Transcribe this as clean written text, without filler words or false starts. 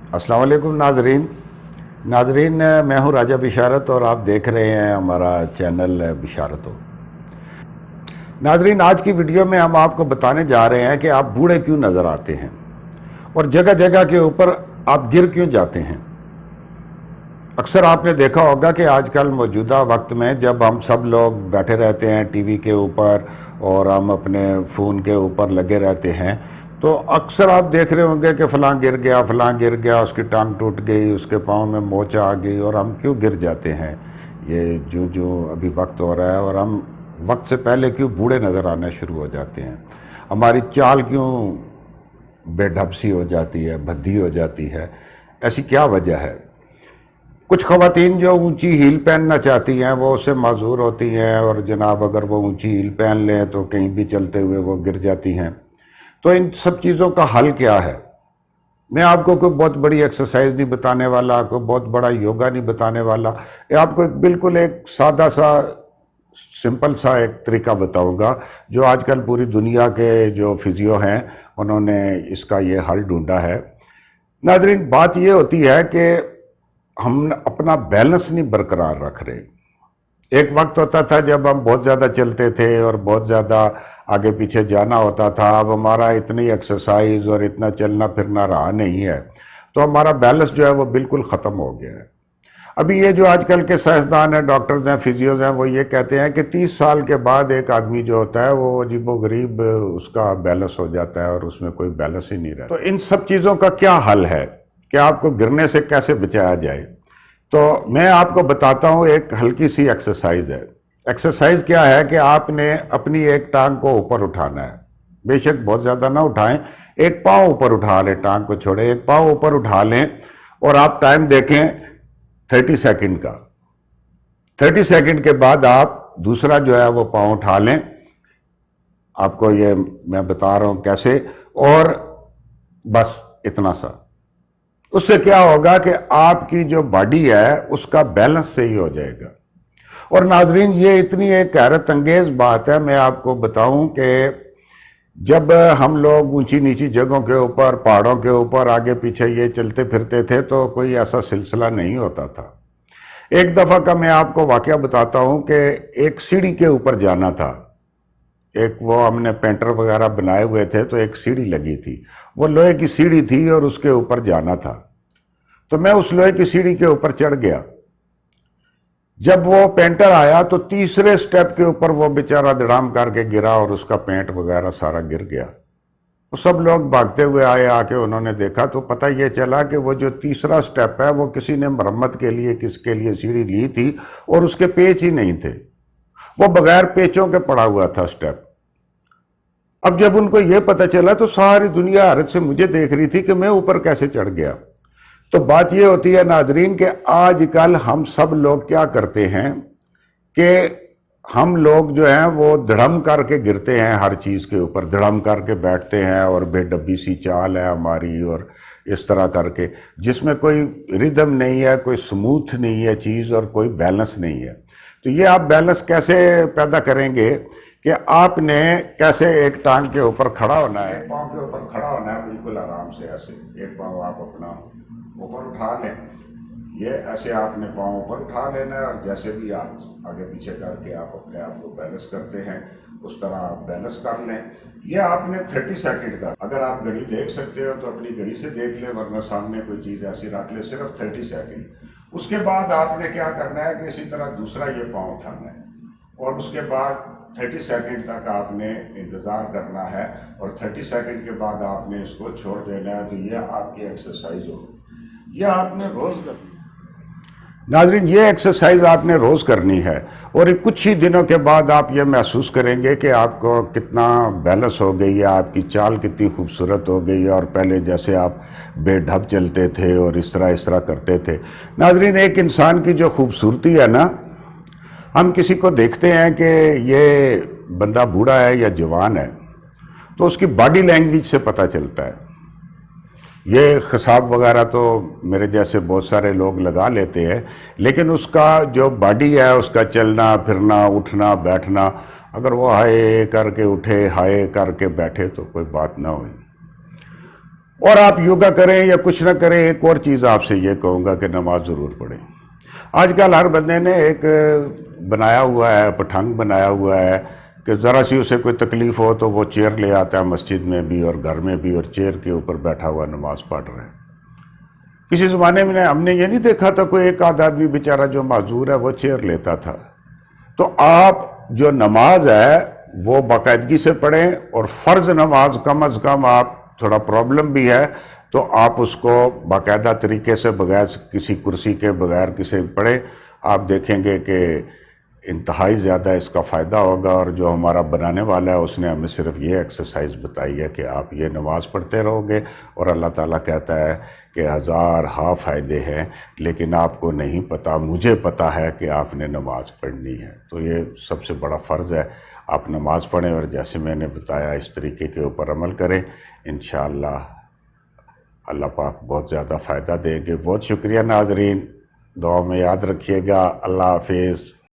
अस्सलाम वालेकुम नाजरीन, मैं हूं राजा बिशारत और आप देख रहे हैं हमारा चैनल बिशारत हो। नाजरीन, आज की वीडियो में हम आपको बताने जा रहे हैं कि आप बूढ़े क्यों नज़र आते हैं और जगह जगह के ऊपर आप गिर क्यों जाते हैं। अक्सर आपने देखा होगा कि आजकल मौजूदा वक्त में जब हम सब लोग बैठे रहते हैं टीवी के ऊपर और हम अपने फ़ोन के ऊपर लगे रहते हैं, तो अक्सर आप देख रहे होंगे कि फ़लाँ गिर गया, उसकी टांग टूट गई, उसके पाँव में मोच आ गई। और हम क्यों गिर जाते हैं, ये जो अभी वक्त हो रहा है, और हम वक्त से पहले क्यों बूढ़े नज़र आना शुरू हो जाते हैं, हमारी चाल क्यों बेढब सी हो जाती है, भद्दी हो जाती है, ऐसी क्या वजह है। कुछ ख़वातीन जो ऊंची हील पहनना चाहती हैं वो उससे माजूर होती हैं, और जनाब अगर वो ऊंची हील पहन लें तो कहीं भी चलते हुए वो गिर जाती हैं। तो इन सब चीज़ों का हल क्या है। मैं आपको कोई बहुत बड़ी एक्सरसाइज नहीं बताने वाला, कोई बहुत बड़ा योगा नहीं बताने वाला, आपको बिल्कुल एक सादा सा सिंपल सा एक तरीका बताऊंगा जो आजकल पूरी दुनिया के जो फिजियो हैं उन्होंने इसका ये हल ढूंढा है। नाज़रीन, बात ये होती है कि हम अपना बैलेंस नहीं बरकरार रख रहे। एक वक्त होता था जब हम बहुत ज़्यादा चलते थे और बहुत ज़्यादा आगे पीछे जाना होता था। अब हमारा इतनी एक्सरसाइज और इतना चलना फिरना रहा नहीं है, तो हमारा बैलेंस जो है वो बिल्कुल ख़त्म हो गया है। अभी ये जो आजकल के साइंसदान हैं, डॉक्टर्स हैं, फिजियोज हैं, वो ये कहते हैं कि 30 साल के बाद एक आदमी जो होता है वो अजीबोगरीब उसका बैलेंस हो जाता है और उसमें कोई बैलेंस ही नहीं रहता। तो इन सब चीज़ों का क्या हल है कि आपको गिरने से कैसे बचाया जाए। तो मैं आपको बताता हूँ, एक हल्की सी एक्सरसाइज है। एक्सरसाइज क्या है कि आपने अपनी एक टांग को ऊपर उठाना है, बेशक बहुत ज़्यादा ना उठाएं, एक पाँव ऊपर उठा लें, टांग को छोड़े, एक पाँव ऊपर उठा लें और आप टाइम देखें 30 सेकंड का। 30 सेकंड के बाद आप दूसरा जो है वो पाँव उठा लें। आपको ये मैं बता रहा हूँ कैसे, और बस इतना सा। उससे क्या होगा कि आपकी जो बॉडी है उसका बैलेंस सही हो जाएगा। और नाजरीन, ये इतनी एक हैरत अंगेज बात है, मैं आपको बताऊं कि जब हम लोग ऊंची नीची जगहों के ऊपर, पहाड़ों के ऊपर आगे पीछे ये चलते फिरते थे तो कोई ऐसा सिलसिला नहीं होता था। एक दफ़ा का मैं आपको वाकया बताता हूं कि एक सीढ़ी के ऊपर जाना था। एक वो हमने पेंटर वगैरह बनाए हुए थे, तो एक सीढ़ी लगी थी, वो लोहे की सीढ़ी थी और उसके ऊपर जाना था। तो मैं उस लोहे की सीढ़ी के ऊपर चढ़ गया। जब वो पेंटर आया तो तीसरे स्टेप के ऊपर वो बेचारा धड़ाम करके गिरा और उसका पेंट वगैरह सारा गिर गया। तो सब लोग भागते हुए आए, आके उन्होंने देखा तो पता ये चला कि वो जो तीसरा स्टेप है वो किसी ने मरम्मत के लिए किसके लिए सीढ़ी ली थी और उसके पेच ही नहीं थे, वो बगैर पेचों के पड़ा हुआ था स्टेप। अब जब उनको ये पता चला तो सारी दुनिया हैरत से मुझे देख रही थी कि मैं ऊपर कैसे चढ़ गया। तो बात ये होती है नाजरीन कि आजकल हम सब लोग क्या करते हैं कि हम लोग जो हैं वो धड़म करके गिरते हैं, हर चीज़ के ऊपर धड़म करके बैठते हैं और बेडब्बी सी चाल है हमारी, और इस तरह करके जिसमें कोई रिदम नहीं है, कोई स्मूथ नहीं है चीज़ और कोई बैलेंस नहीं है। तो ये आप बैलेंस कैसे पैदा करेंगे कि आपने कैसे एक टांग के ऊपर खड़ा होना है, पाँव के ऊपर खड़ा होना है, बिल्कुल आराम से ऐसे एक पाँव आप अपना ऊपर उठा लें, ये ऐसे आपने पाँव ऊपर उठा लेना है और जैसे भी आप आगे पीछे करके आप अपने आप को बैलेंस करते हैं उस तरह आप बैलेंस कर लें। ये आपने 30 सेकंड का, अगर आप घड़ी देख सकते हो तो अपनी घड़ी से देख लें, वरना सामने कोई चीज़ ऐसी रख ले, सिर्फ 30 सेकंड। उसके बाद आपने क्या करना है कि इसी तरह दूसरा ये पाँव उठाना है और उसके बाद 30 सेकंड तक आपने इंतज़ार करना है और 30 सेकंड के बाद आपने इसको छोड़ देना है। तो ये आपकी एक्सरसाइज होगी, ये आपने रोज़ करनी है। नाज़रीन, ये एक्सरसाइज आपने रोज़ करनी है और कुछ ही दिनों के बाद आप ये महसूस करेंगे कि आपको कितना बैलेंस हो गई है, आपकी चाल कितनी खूबसूरत हो गई है और पहले जैसे आप बेढब चलते थे और इस तरह करते थे। नाज़रीन, एक इंसान की जो खूबसूरती है ना, हम किसी को देखते हैं कि ये बंदा बूढ़ा है या जवान है तो उसकी बॉडी लैंग्वेज से पता चलता है। ये खिसाब वगैरह तो मेरे जैसे बहुत सारे लोग लगा लेते हैं, लेकिन उसका जो बॉडी है, उसका चलना फिरना उठना बैठना, अगर वो हाय करके उठे हाय करके बैठे तो कोई बात ना हुई। اور آپ یوگا کریں یا کچھ نہ کریں، ایک اور چیز آپ سے یہ کہوں گا کہ نماز ضرور پڑھیں۔ آج کل ہر بندے نے ایک بنایا ہوا ہے، پٹھنگ بنایا ہوا ہے کہ ذرا سی اسے کوئی تکلیف ہو تو وہ چیئر لے آتا ہے مسجد میں بھی اور گھر میں بھی، اور چیئر کے اوپر بیٹھا ہوا نماز پڑھ رہا ہے۔ کسی زمانے میں ہم نے یہ نہیں دیکھا تھا کوئی ایک آدھ آدمی بیچارہ جو معذور ہے وہ چیئر لیتا تھا۔ تو آپ جو نماز ہے وہ باقاعدگی سے پڑھیں، اور فرض نماز کم از کم، آپ تھوڑا پرابلم بھی ہے تو آپ اس کو باقاعدہ طریقے سے بغیر کسی کرسی کے، بغیر کسی پڑھیں، آپ دیکھیں گے کہ انتہائی زیادہ اس کا فائدہ ہوگا۔ اور جو ہمارا بنانے والا ہے اس نے ہمیں صرف یہ ایکسرسائز بتائی ہے کہ آپ یہ نماز پڑھتے رہو گے، اور اللہ تعالیٰ کہتا ہے کہ ہزار ہا فائدے ہیں، لیکن آپ کو نہیں پتہ، مجھے پتہ ہے کہ آپ نے نماز پڑھنی ہے۔ تو یہ سب سے بڑا فرض ہے، آپ نماز پڑھیں اور جیسے میں نے بتایا اس طریقے کے اوپر عمل کریں، انشاءاللہ اللہ پاک بہت زیادہ فائدہ دیں گے۔ بہت شکریہ ناظرین، دعا میں یاد رکھیے گا۔ اللہ حافظ۔